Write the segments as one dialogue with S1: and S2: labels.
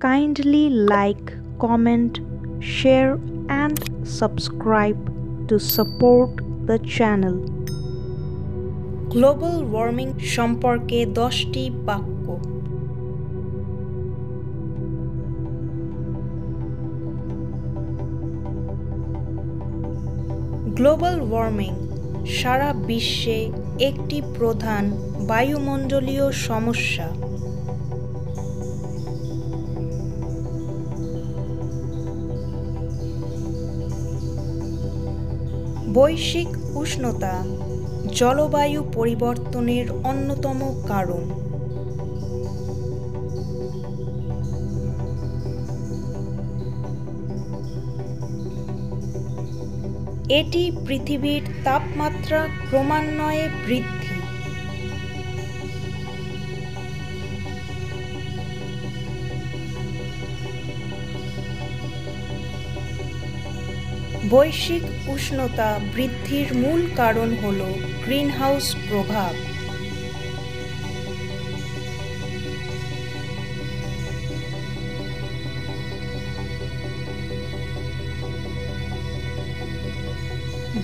S1: Kindly like, comment, share, and subscribe to support the channel. Global warming সম্পর্কে 10টি বাক্য। Global warming সারা বিশ্বে একটি প্রধান বায়ুমণ্ডলীয় সমস্যা। বৈশ্বিক উষ্ণতা জলবায়ু পরিবর্তনের অন্যতম কারণ। এটি পৃথিবীর তাপমাত্রা ক্রমান্বয়ে বৃদ্ধি, বৈশ্বিক উষ্ণতা বৃদ্ধির মূল কারণ হল গ্রিনহাউস প্রভাব।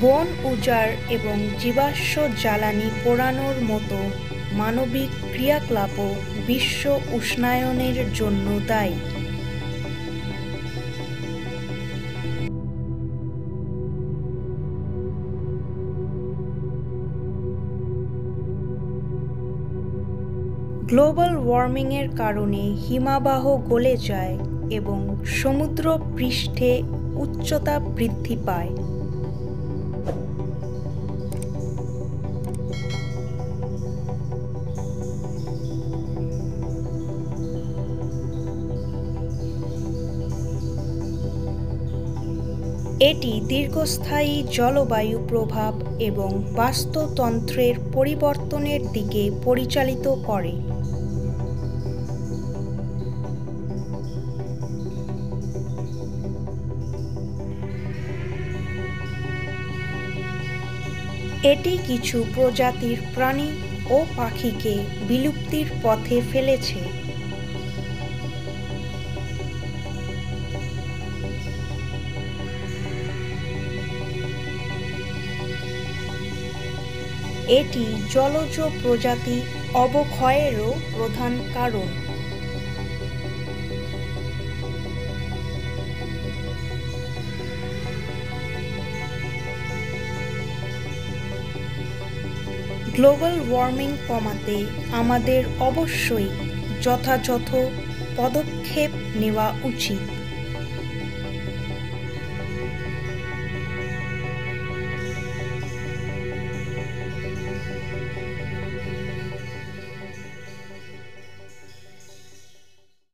S1: বন উজাড় এবং জীবাশ্ম জ্বালানি পোড়ানোর মতো মানবিক ক্রিয়াকলাপও বিশ্ব উষ্ণায়নের জন্য দায়ী। গ্লোবাল ওয়ার্মিংয়ের কারণে হিমবাহ গলে যায় এবং সমুদ্র পৃষ্ঠে উচ্চতা বৃদ্ধি পায়। এটি দীর্ঘস্থায়ী জলবায়ু প্রভাব এবং বাস্তুতন্ত্রের পরিবর্তনের দিকে পরিচালিত করে। এটি কিছু প্রজাতির প্রাণী ও পাখিকে বিলুপ্তির পথে ফেলেছে। এটি জলজ প্রজাতি অবক্ষয়েরও প্রধান কারণ। গ্লোবাল ওয়ার্মিং কমাতে আমাদের অবশ্যই যথাযথ পদক্ষেপ নেওয়া উচিত।